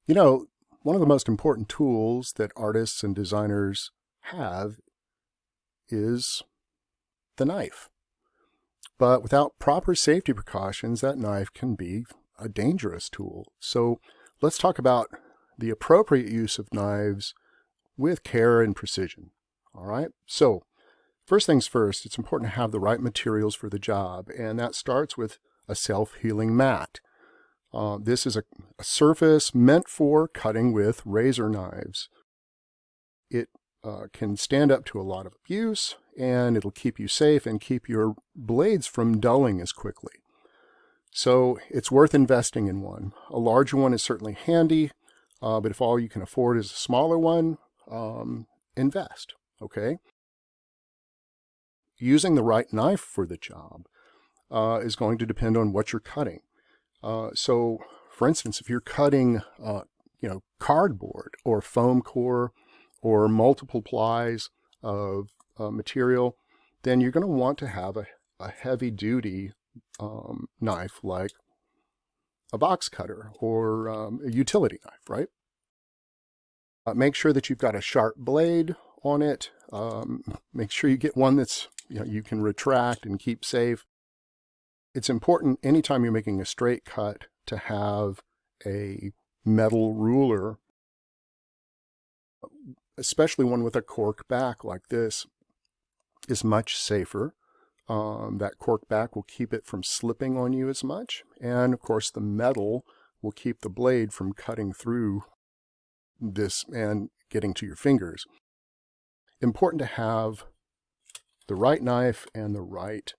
You know, one of the most important tools that artists and designers have is the knife. But without proper safety precautions, that knife can be a dangerous tool. So let's talk about the appropriate use of knives with care and precision. All right. So first things first, it's important to have the right materials for the job, and that starts with a self-healing mat. This is a surface meant for cutting with razor knives. It can stand up to a lot of abuse, and it'll keep you safe and keep your blades from dulling as quickly. So it's worth investing in one. A larger one is certainly handy, but if all you can afford is a smaller one, invest, okay? Using the right knife for the job is going to depend on what you're cutting. So, for instance, if you're cutting, cardboard or foam core or multiple plies of material, then you're going to want to have a heavy-duty knife like a box cutter or a utility knife, right? Make sure that you've got a sharp blade on it. Make sure you get one that's you can retract and keep safe. It's important anytime you're making a straight cut to have a metal ruler, especially one with a cork back like this, is much safer. That cork back will keep it from slipping on you as much. And of course, the metal will keep the blade from cutting through this and getting to your fingers. Important to have the right knife and the right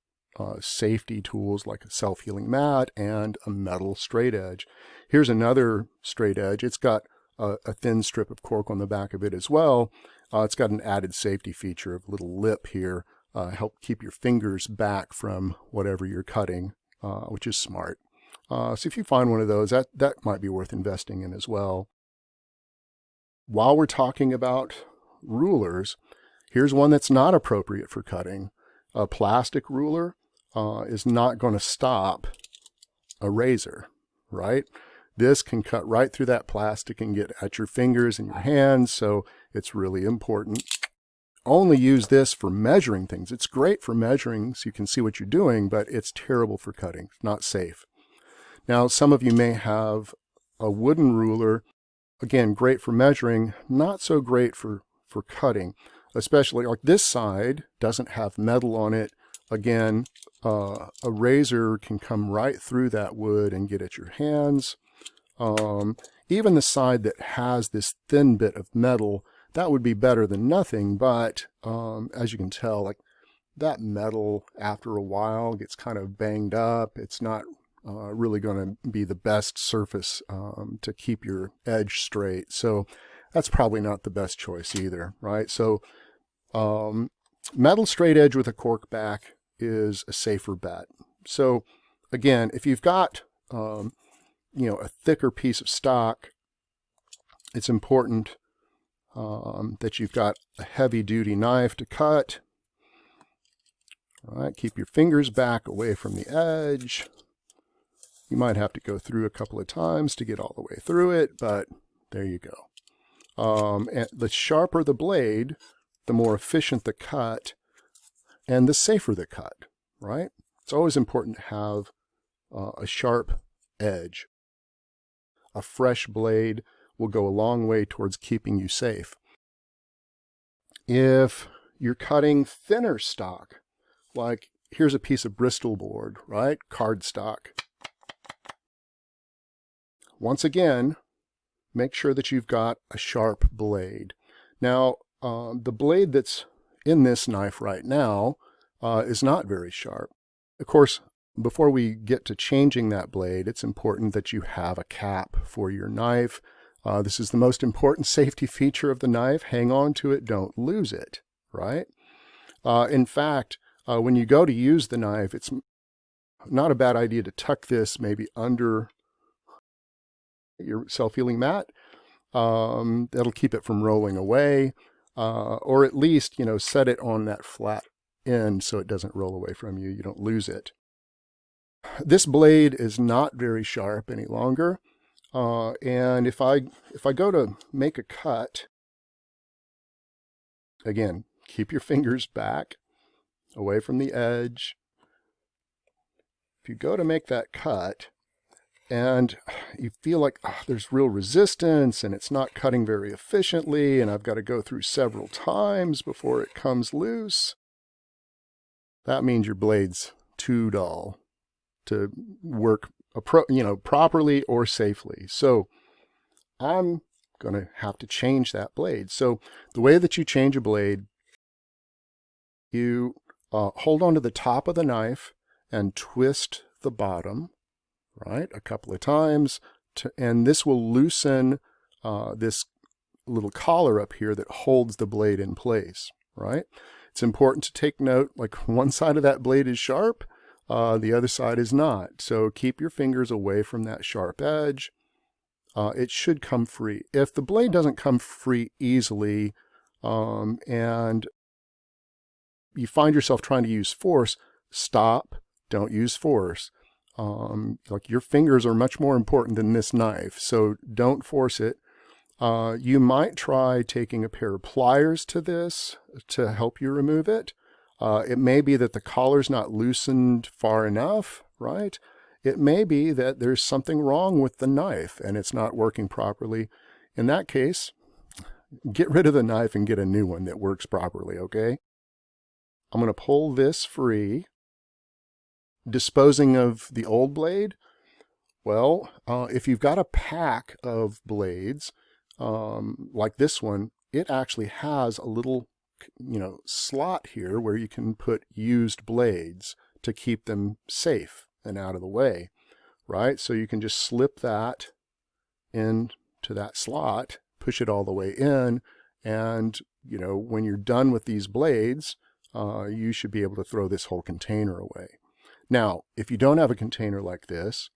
safety tools like a self-healing mat and a metal straight edge. Here's another straight edge. It's got a thin strip of cork on the back of it as well. It's got an added safety feature of a little lip here, help keep your fingers back from whatever you're cutting, which is smart. So if you find one of those, that might be worth investing in as well. While we're talking about rulers, here's one that's not appropriate for cutting. A plastic ruler is not going to stop a razor, right? This can cut right through that plastic and get at your fingers and your hands, so it's really important. Only use this for measuring things. It's great for measuring so you can see what you're doing, but it's terrible for cutting. It's not safe. Now, some of you may have a wooden ruler. Again, great for measuring, not so great for cutting, especially like this side doesn't have metal on it. Again, a razor can come right through that wood and get at your hands. Even the side that has this thin bit of metal, that would be better than nothing, but as you can tell, like that metal after a while gets kind of banged up. It's not really going to be the best surface to keep your edge straight. So that's probably not the best choice either, right? So metal straight edge with a cork back is a safer bet. So again, if you've got a thicker piece of stock, it's important that you've got a heavy-duty knife to cut. All right, keep your fingers back away from the edge. You might have to go through a couple of times to get all the way through it, but there you go. And the sharper the blade, the more efficient the cut, and the safer the cut, right? It's always important to have a sharp edge. A fresh blade will go a long way towards keeping you safe. If you're cutting thinner stock, like here's a piece of Bristol board, right? Cardstock. Once again, make sure that you've got a sharp blade. Now, the blade that's in this knife right now is not very sharp. Of course, before we get to changing that blade, it's important that you have a cap for your knife. This is the most important safety feature of the knife. Hang on to it, don't lose it, right? In fact, when you go to use the knife, it's not a bad idea to tuck this maybe under your self-healing mat. That'll keep it from rolling away, or at least, set it on that flat end so it doesn't roll away from you. You don't lose it. This blade is not very sharp any longer. And if I go to make a cut, again, keep your fingers back, away from the edge. If you go to make that cut, and you feel like there's real resistance and it's not cutting very efficiently and I've got to go through several times before it comes loose, that means your blade's too dull to work properly or safely. So I'm going to have to change that blade. So the way that you change a blade, you hold on to the top of the knife and twist the bottom, right, a couple of times, and this will loosen this little collar up here that holds the blade in place, right? It's important to take note, like one side of that blade is sharp, the other side is not. So keep your fingers away from that sharp edge. It should come free. If the blade doesn't come free easily, and you find yourself trying to use force, stop, don't use force. Like your fingers are much more important than this knife, so don't force it. You might try taking a pair of pliers to this to help you remove it. It may be that the collar's not loosened far enough, right? It may be that there's something wrong with the knife and it's not working properly. In that case, get rid of the knife and get a new one that works properly, okay? I'm going to pull this free. Disposing of the old blade, well, if you've got a pack of blades like this one, it actually has a little slot here where you can put used blades to keep them safe and out of the way, right? So you can just slip that into that slot, push it all the way in, and when you're done with these blades, you should be able to throw this whole container away. Now, if you don't have a container like this,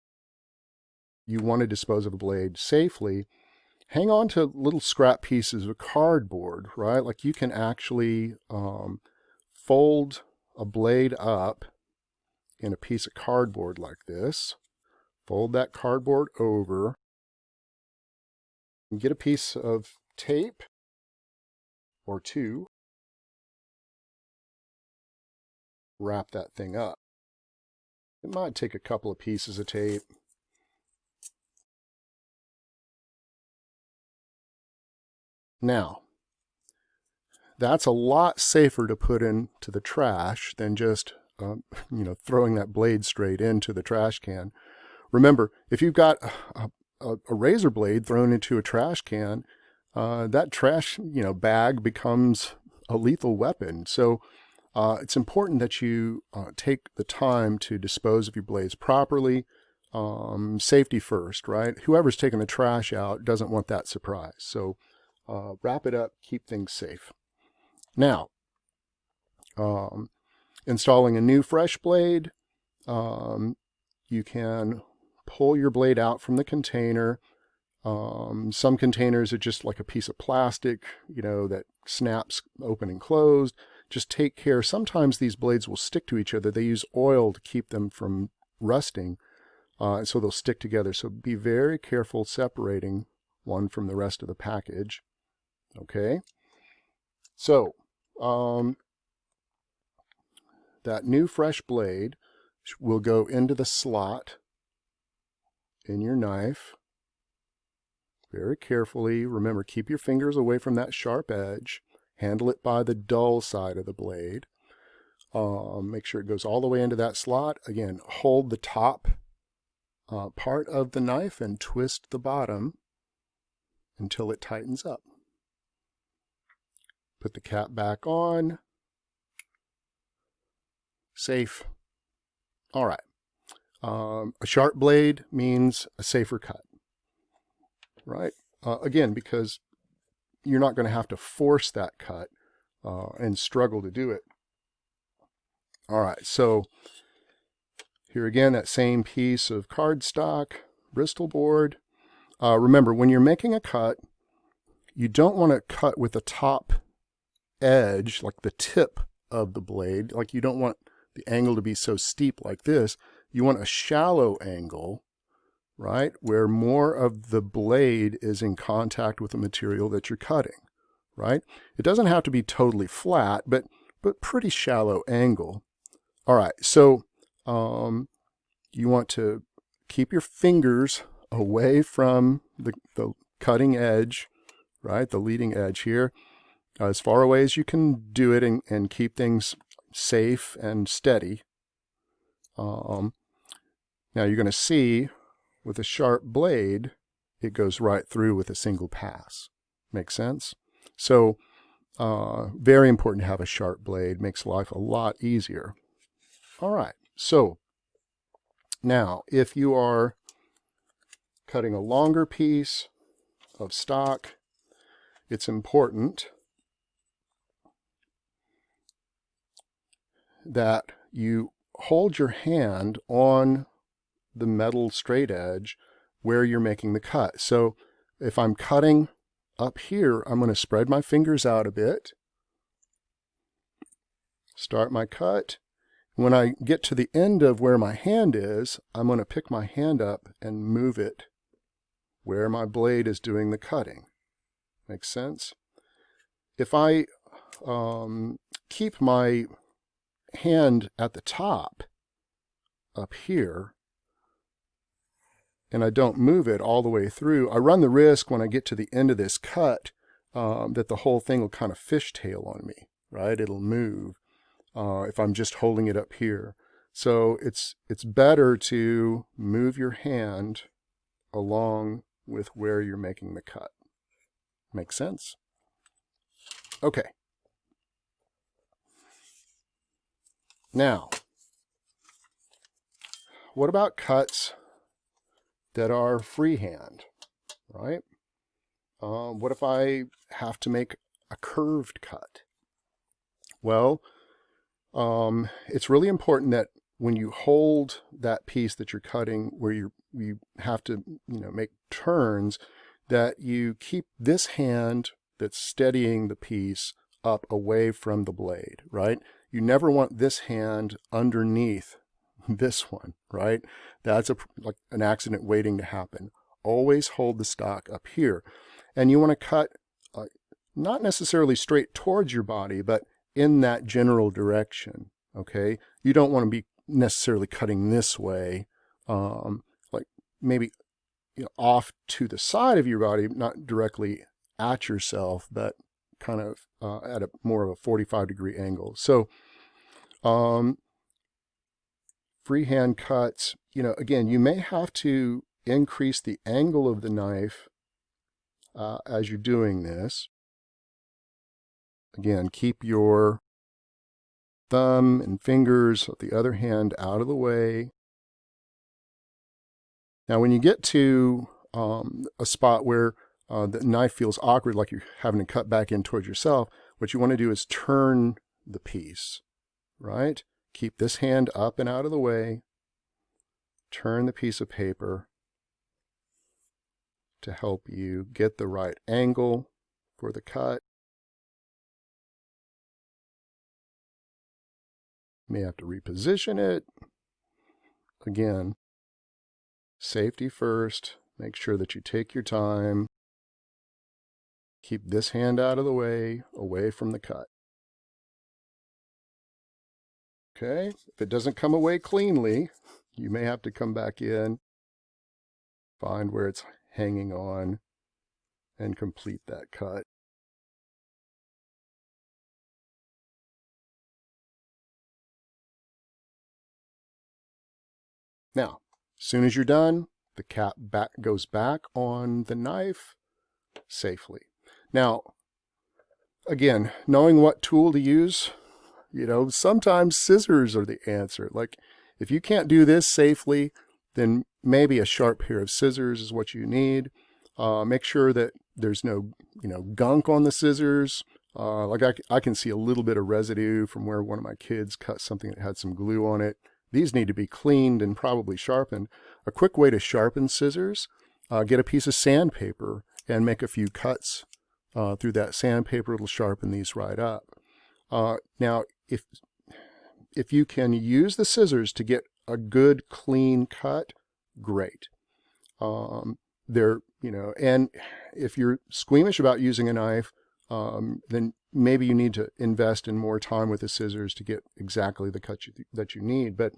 you want to dispose of a blade safely, hang on to little scrap pieces of cardboard, right? Like you can actually fold a blade up in a piece of cardboard like this, fold that cardboard over, and get a piece of tape or two, wrap that thing up. It might take a couple of pieces of tape. Now, that's a lot safer to put into the trash than just throwing that blade straight into the trash can. Remember, if you've got a razor blade thrown into a trash can, that trash bag becomes a lethal weapon. So it's important that you take the time to dispose of your blades properly. Safety first, right? Whoever's taking the trash out doesn't want that surprise. So wrap it up, keep things safe. Now, installing a new fresh blade, you can pull your blade out from the container. Some containers are just like a piece of plastic, that snaps open and closed. Just take care. Sometimes these blades will stick to each other. They use oil to keep them from rusting, so they'll stick together. So be very careful separating one from the rest of the package. Okay? So, that new fresh blade will go into the slot in your knife very carefully. Remember, keep your fingers away from that sharp edge. Handle it by the dull side of the blade. Make sure it goes all the way into that slot. Again, hold the top part of the knife and twist the bottom until it tightens up. Put the cap back on. Safe. All right. A sharp blade means a safer cut, right? Again, because you're not going to have to force that cut and struggle to do it. All right, so here again, that same piece of cardstock, Bristol board. Remember, when you're making a cut, you don't want to cut with the top edge, like the tip of the blade. Like you don't want the angle to be so steep like this. You want a shallow angle right? Where more of the blade is in contact with the material that you're cutting, right? It doesn't have to be totally flat, but pretty shallow angle. All right, so you want to keep your fingers away from the cutting edge, right? The leading edge here, as far away as you can do it, and keep things safe and steady. Now you're going to see with a sharp blade, it goes right through with a single pass. Make sense? So very important to have a sharp blade. Makes life a lot easier. All right, so now if you are cutting a longer piece of stock, it's important that you hold your hand on the metal straight edge where you're making the cut. So if I'm cutting up here, I'm going to spread my fingers out a bit, start my cut. When I get to the end of where my hand is, I'm going to pick my hand up and move it where my blade is doing the cutting. Makes sense? If I keep my hand at the top up here and I don't move it all the way through, I run the risk when I get to the end of this cut that the whole thing will kind of fishtail on me, right? It'll move if I'm just holding it up here. So it's better to move your hand along with where you're making the cut. Make sense? Okay. Now, what about cuts that are freehand, right? What if I have to make a curved cut? Well, it's really important that when you hold that piece that you're cutting, where you have to make turns, that you keep this hand that's steadying the piece up away from the blade, right? You never want this hand underneath this one, right? That's like an accident waiting to happen. Always hold the stock up here. And you want to cut not necessarily straight towards your body, but in that general direction, okay? You don't want to be necessarily cutting this way, like maybe off to the side of your body, not directly at yourself, but kind of at a more of a 45-degree angle. So freehand cuts, again, you may have to increase the angle of the knife as you're doing this. Again, keep your thumb and fingers of the other hand out of the way. Now, when you get to a spot where the knife feels awkward, like you're having to cut back in towards yourself, what you want to do is turn the piece, right? Keep this hand up and out of the way. Turn the piece of paper to help you get the right angle for the cut. You may have to reposition it. Again, safety first. Make sure that you take your time. Keep this hand out of the way, away from the cut. Okay, if it doesn't come away cleanly, you may have to come back in, find where it's hanging on, and complete that cut. Now, as soon as you're done, the cap goes back on the knife safely. Now, again, knowing what tool to use, sometimes scissors are the answer. Like, if you can't do this safely, then maybe a sharp pair of scissors is what you need. Make sure that there's no, gunk on the scissors. Like I can see a little bit of residue from where one of my kids cut something that had some glue on it. These need to be cleaned and probably sharpened. A quick way to sharpen scissors, get a piece of sandpaper and make a few cuts through that sandpaper. It'll sharpen these right up. Now, if you can use the scissors to get a good clean cut, great. They're, and if you're squeamish about using a knife, then maybe you need to invest in more time with the scissors to get exactly the cut that you need. But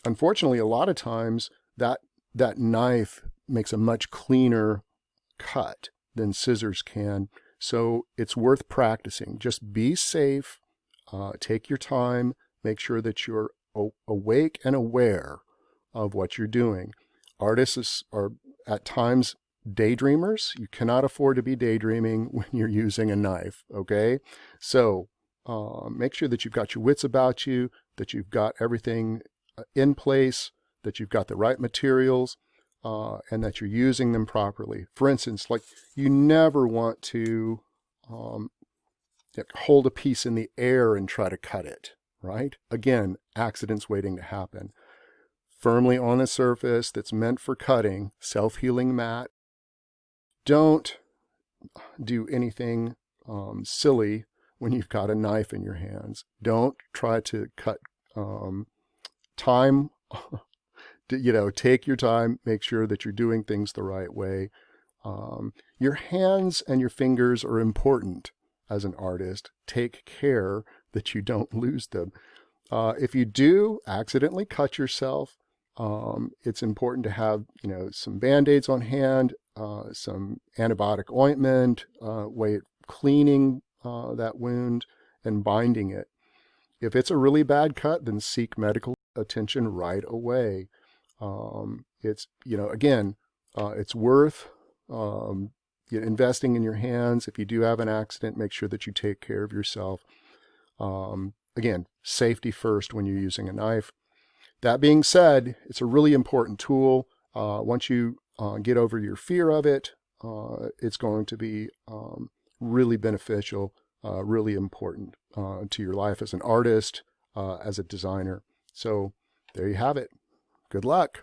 unfortunately, a lot of times that knife makes a much cleaner cut than scissors can. So it's worth practicing. Just be safe, take your time, make sure that you're awake and aware of what you're doing. Artists are at times daydreamers. You cannot afford to be daydreaming when you're using a knife, okay? So make sure that you've got your wits about you, that you've got everything in place, that you've got the right materials, and that you're using them properly. For instance, like you never want to hold a piece in the air and try to cut it, right? Again, accidents waiting to happen. Firmly on a surface that's meant for cutting, self-healing mat. Don't do anything silly when you've got a knife in your hands. Don't try to cut time. Take your time, make sure that you're doing things the right way. Your hands and your fingers are important as an artist. Take care that you don't lose them. If you do accidentally cut yourself, it's important to have, some Band-Aids on hand, some antibiotic ointment, cleaning that wound and binding it. If it's a really bad cut, then seek medical attention right away. It's, again, it's worth investing in your hands. If you do have an accident, make sure that you take care of yourself. Again, safety first when you're using a knife. That being said, it's a really important tool. Once you get over your fear of it, it's going to be really beneficial, really important to your life as an artist, as a designer. So there you have it. Good luck.